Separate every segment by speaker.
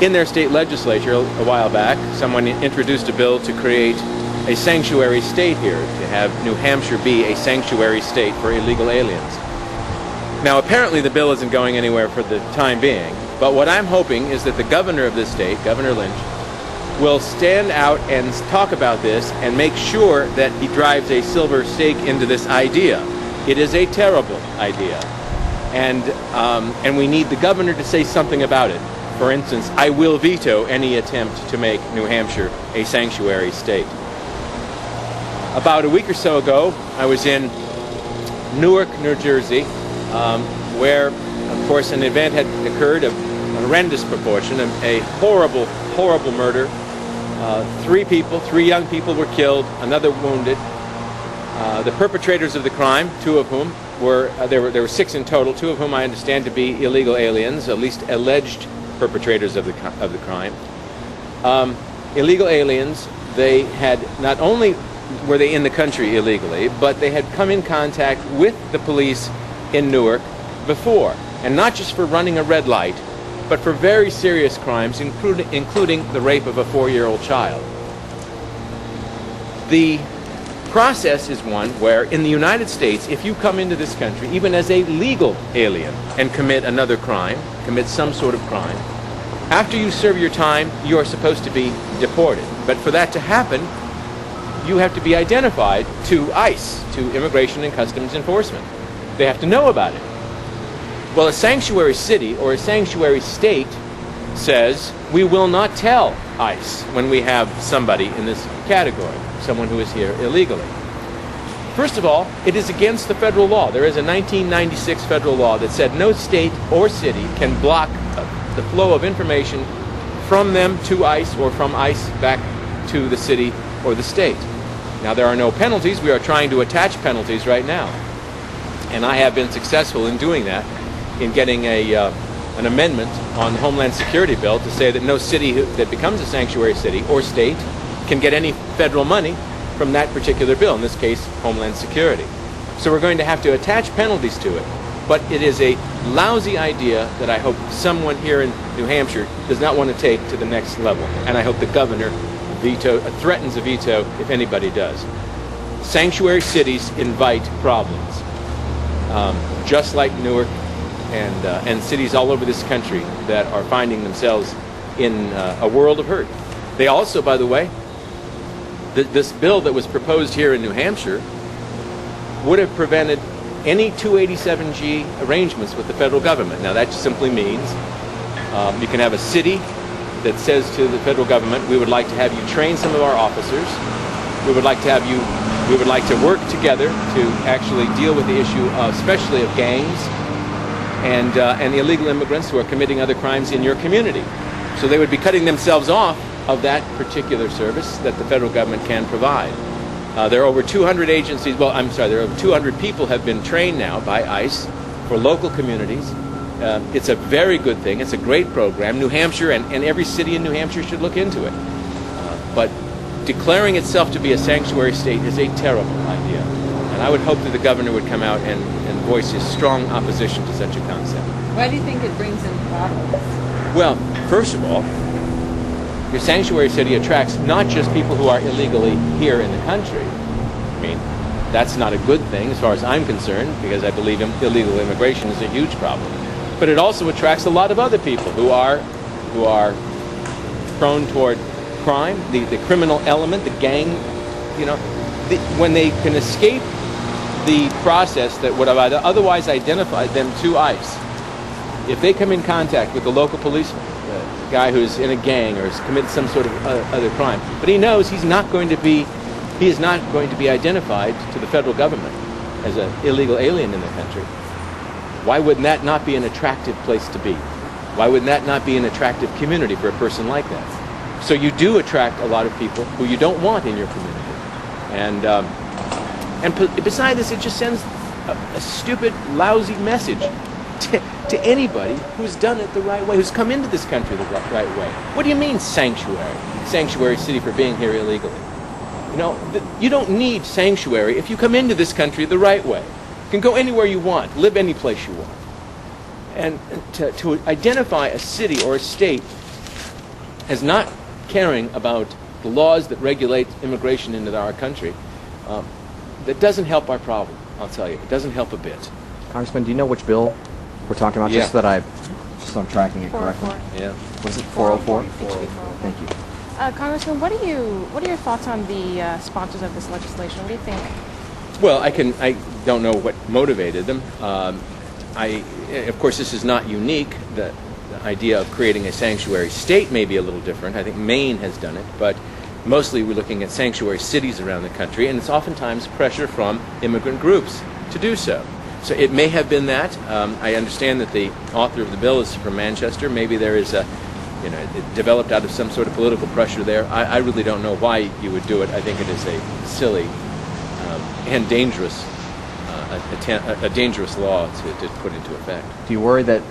Speaker 1: in their state legislature a while back, someone introduced a bill to create a sanctuary state here, to have New Hampshire be a sanctuary state for illegal aliens. Now, apparently the bill isn't going anywhere for the time being, but what I'm hoping is that the governor of this state, Governor Lynch, will stand out and talk about this and make sure that he drives a silver stake into this idea. It is a terrible idea, and we need the governor to say something about it. For instance, I will veto any attempt to make New Hampshire a sanctuary state. About a week or so ago, I was in Newark, New Jersey, where, of course, an event had occurred of horrendous proportion, a horrible, horrible murder. Three young people were killed, another wounded. The perpetrators of the crime, two of whom there were six in total, two of whom I understand to be illegal aliens, at least alleged perpetrators of the crime. Illegal aliens. They had not only were they in the country illegally, but they had come in contact with the police in Newark before, and not just for running a red light, but for very serious crimes, including the rape of a 4-year-old child. The process is one where, in the United States, if you come into this country, even as a legal alien, and commit another crime, commit some sort of crime, after you serve your time, you are supposed to be deported. But for that to happen, you have to be identified to ICE, to Immigration and Customs Enforcement. They have to know about it. Well, a sanctuary city or a sanctuary state says, we will not tell ICE when we have somebody in this category, someone who is here illegally. First of all, it is against the federal law. There is a 1996 federal law that said no state or city can block the flow of information from them to ICE or from ICE back to the city or the state. Now, there are no penalties. We are trying to attach penalties right now. And I have been successful in doing that, in getting an amendment on the Homeland Security bill to say that no city that becomes a sanctuary city or state can get any federal money from that particular bill, in this case, Homeland Security. So we're going to have to attach penalties to it. But it is a lousy idea that I hope someone here in New Hampshire does not want to take to the next level. And I hope the governor threatens a veto if anybody does. Sanctuary cities invite problems, just like Newark and cities all over this country that are finding themselves in a world of hurt. They also, by the way, this bill that was proposed here in New Hampshire would have prevented any 287G arrangements with the federal government. Now, that simply means you can have a city that says to the federal government, we would like to have you train some of our officers. We would like to work together to actually deal with the issue, especially of gangs and the illegal immigrants who are committing other crimes in your community. So they would be cutting themselves off of that particular service that the federal government can provide. There are over 200 agencies, there are over 200 people have been trained now by ICE for local communities. It's a very good thing. It's a great program. New Hampshire and every city in New Hampshire should look into it. But declaring itself to be a sanctuary state is a terrible idea. And I would hope that the governor would come out and voice his strong opposition to such a concept.
Speaker 2: Why do you think it brings in problems?
Speaker 1: Well, first of all, your sanctuary city attracts not just people who are illegally here in the country. I mean, that's not a good thing as far as I'm concerned, because I believe illegal immigration is a huge problem. But it also attracts a lot of other people who are prone toward crime, the criminal element, the gang. When they can escape the process that would have otherwise identified them to ICE, if they come in contact with the local policeman, the guy who's in a gang or has committed some sort of other crime, but he knows he is not going to be identified to the federal government as an illegal alien in the country, why wouldn't that not be an attractive place to be? Why wouldn't that not be an attractive community for a person like that? So you do attract a lot of people who you don't want in your community. And beside this, it just sends a stupid, lousy message to anybody who's done it the right way, who's come into this country the right way. What do you mean sanctuary city for being here illegally? You don't need sanctuary if you come into this country the right way. You can go anywhere you want, live any place you want. And to identify a city or a state as not caring about the laws that regulate immigration into our country, that doesn't help our problem, I'll tell you. It doesn't help a bit.
Speaker 3: Congressman, do you know which bill we're talking about?
Speaker 1: Yeah.
Speaker 3: Just so I'm tracking it correctly.
Speaker 2: 404.
Speaker 1: Yeah.
Speaker 3: What is it? 404?
Speaker 2: HB 404.
Speaker 3: Thank you.
Speaker 4: Congressman, what are your thoughts on the sponsors of this legislation? What do you think?
Speaker 1: Well, I don't know what motivated them. Of course, this is not unique. The idea of creating a sanctuary state may be a little different. I think Maine has done it, but mostly we're looking at sanctuary cities around the country, and it's oftentimes pressure from immigrant groups to do so. So it may have been that. I understand that the author of the bill is from Manchester. Maybe there is it developed out of some sort of political pressure there. I really don't know why you would do it. I think it is a silly and dangerous a dangerous law to put into effect.
Speaker 3: Do you worry that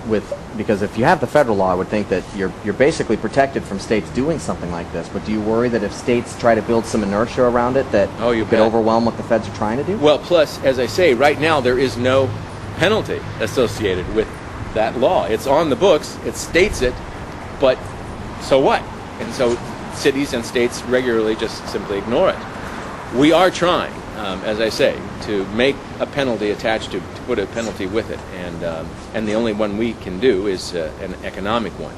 Speaker 3: because if you have the federal law, I would think that you're basically protected from states doing something like this, but do you worry that if states try to build some inertia around it, that
Speaker 1: you
Speaker 3: could
Speaker 1: bet.
Speaker 3: overwhelm what the feds are trying to do?
Speaker 1: Well, plus, as I say, right now there is no penalty associated with that law. It's on the books, it states it, but so what? And so cities and states regularly just simply ignore it. We are trying, as I say, to make a penalty attached to put a penalty with it, and the only one we can do is an economic one.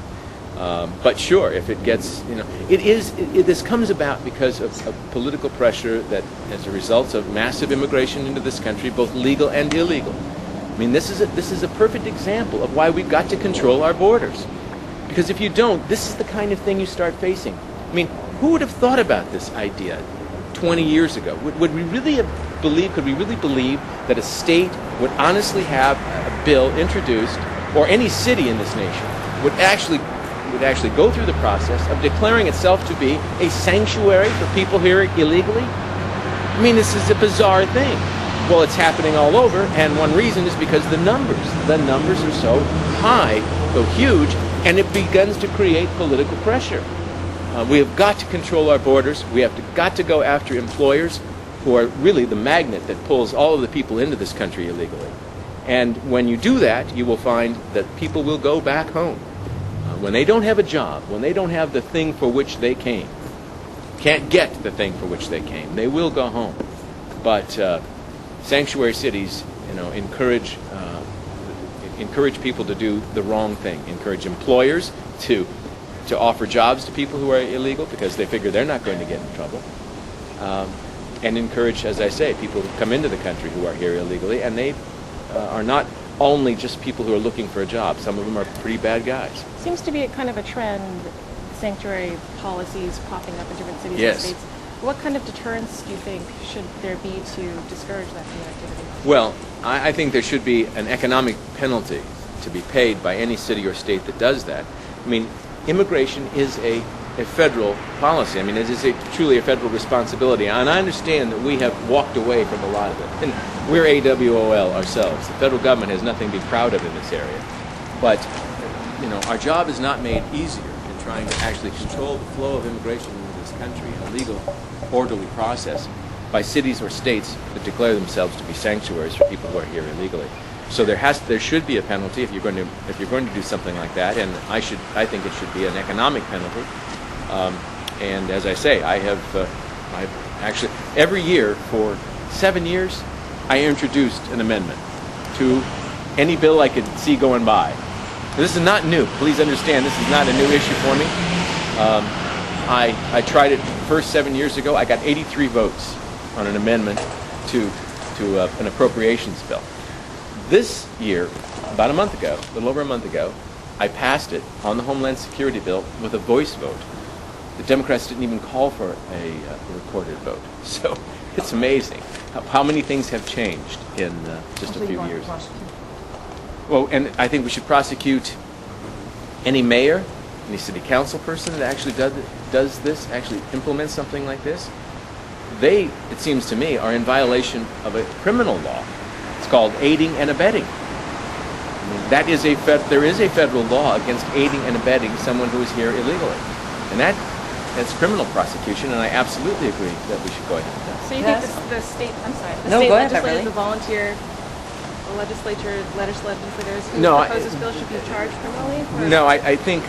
Speaker 1: But sure, if it gets, this comes about because of political pressure that, as a result of massive immigration into this country, both legal and illegal. I mean, this is a perfect example of why we've got to control our borders. Because if you don't, this is the kind of thing you start facing. I mean, who would have thought about this idea 20 years ago? Could we really believe that a state would honestly have a bill introduced, or any city in this nation would actually go through the process of declaring itself to be a sanctuary for people here illegally? I mean, this is a bizarre thing. Well, it's happening all over, and one reason is because the numbers are so high, so huge, and it begins to create political pressure. We have got to control our borders. We have got to go after employers who are really the magnet that pulls all of the people into this country illegally. And when you do that, you will find that people will go back home. When they don't have a job, when they don't have the thing for which they came, can't get the thing for which they came, they will go home. But sanctuary cities, encourage people to do the wrong thing. Encourage employers to offer jobs to people who are illegal because they figure they're not going to get in trouble. And encourage, as I say, people who come into the country who are here illegally, and they are not only just people who are looking for a job. Some of them are pretty bad guys.
Speaker 4: Seems to be a kind of a trend, sanctuary policies popping up in different cities
Speaker 1: Yes.
Speaker 4: and states. What kind of deterrence do you think should there be to discourage that kind of activity?
Speaker 1: Well, I think there should be an economic penalty to be paid by any city or state that does that. I mean, immigration is a federal policy. I mean, it is truly a federal responsibility. And I understand that we have walked away from a lot of it. And we're AWOL ourselves. The federal government has nothing to be proud of in this area. But, our job is not made easier in trying to actually control the flow of immigration into this country in a legal, orderly process by cities or states that declare themselves to be sanctuaries for people who are here illegally. So there should be a penalty if you're going to do something like that, and I think it should be an economic penalty. And as I say, I've actually every year for 7 years I introduced an amendment to any bill I could see going by. This is not new. Please understand, this is not a new issue for me. I tried it first 7 years ago. I got 83 votes on an amendment to an appropriations bill. This year, about a little over a month ago, I passed it on the Homeland Security bill with a voice vote. The Democrats didn't even call for a recorded vote. So it's amazing how many things have changed in just a few years. Well, and I think we should prosecute any mayor, any city council person that actually does this, actually implements something like this. They, it seems to me, are in violation of a criminal law. It's called aiding and abetting. I mean, there is a federal law against aiding and abetting someone who is here illegally, and that's criminal prosecution. And I absolutely agree that we should go ahead with that.
Speaker 4: So you
Speaker 2: Yes.
Speaker 4: think the state
Speaker 2: No, go ahead,
Speaker 4: legislators,
Speaker 2: Beverly.
Speaker 4: the volunteer legislators who
Speaker 1: No,
Speaker 4: propose this bill should be charged criminally?
Speaker 1: No, I think